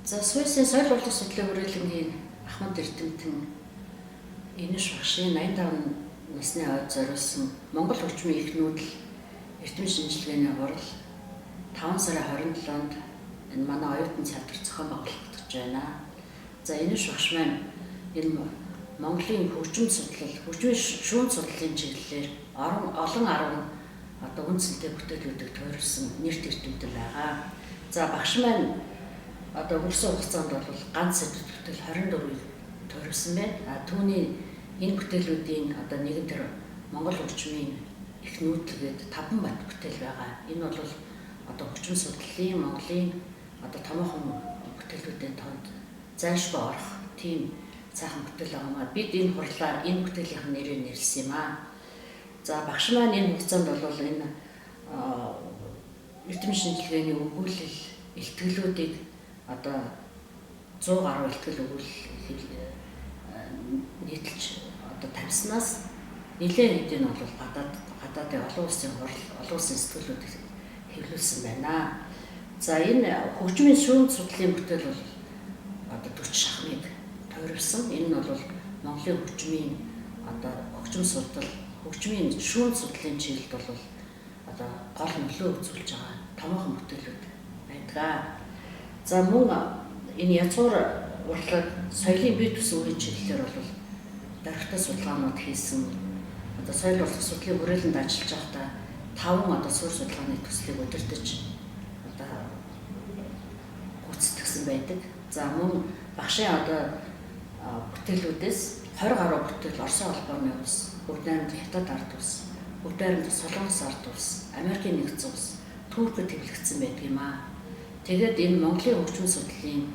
За Суйсын соёл урлаг судлалын хүрээлэнгийн Ахмад Эрдэмтэн Энэш багшийн 85 насны ойд зориулсан Монгол хөгжмийн их нүүдэл эрдэм шинжилгээний хурал 5 сарын 27-нд энэ манай оюутан театр зохион байгуулагдаж байна. За Энэш багш маань энэ Монголын хөгжим судлал, хөгжмийн шүүн судлалын чиглэлээр олон үндсэнтэй бүтээлүүдийг тойрсон нэрт эрдэмтэн байгаа. За багш маань өнгөрсөн хугацаанд бол ганц сэдвэд бүтээл 24-ийг тойрсон байна. Түүний энэ бүтээлүүдийн нэгэн төр Монгол хөгжмийн их нүүдэлгээд 5 бат бүтээл байгаа. Энэ бол хөгжим судлалын Монголын томоохон бүтээлүүдийн тоонд зайлшгүй орох тийм цаахан бүтээл байгаа. Бид энэ хурлаар энэ бүтээлийн нэрээр нэрлсэн юм аа. За багш маань энэ хугацаанд бол энэ эрдэм шинжилгээний өгүүлэл илтгэлүүдийг 100 гаруй илтгэл өгүүлэл нийтэлж тавьснаас нэлээд хэдийн бол гадаадын олон улсын хурал, олон улсын сэтгүүлүүд хэвлүүлсэн байна. За энэ хөгжмийн шүүн судлалын бүтээл бол 40 шахмыг тойрсон. Энэ нь бол Монголын хөгжмийн хөгжим судлал, хөгжмийн шүүн судлалын чиглэлд бол гол нөлөө үзүүлж байгаа томоохон бүтээлүүд байдаг. За мөн энэ язгуур урлаг соёлын бие төсөн үеийн чиглэлээр бол дарагтай судалгаанууд хийсэн. Соёл урлаг судлалын хүрээлэнд ажиллаж байхдаа 5 суурь судалгааны төслийг удирдах гүйцэтгэсэн байдаг. За мөн багшийн бүтээлүүдээс 20 гаруй бүтээл Оросын холбооны улс, Бүгд найрамд Хятад ард улс, Бүгд найрамд Солонгос ард улс, Америкийн нэгдсэн улс, Туркид хэвлэгдсэн байдаг юм аа. Тэгээд энэ Монголын хөгжим судлалын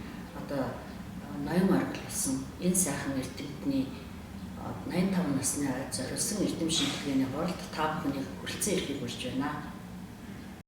ноён арга болсон энэ сайхан эрдэмтний 85 насны ойд зориулсан эрдэм шинжилгээний хуралд та бүхнийг хүрэлцэн эрхийг урьж байна.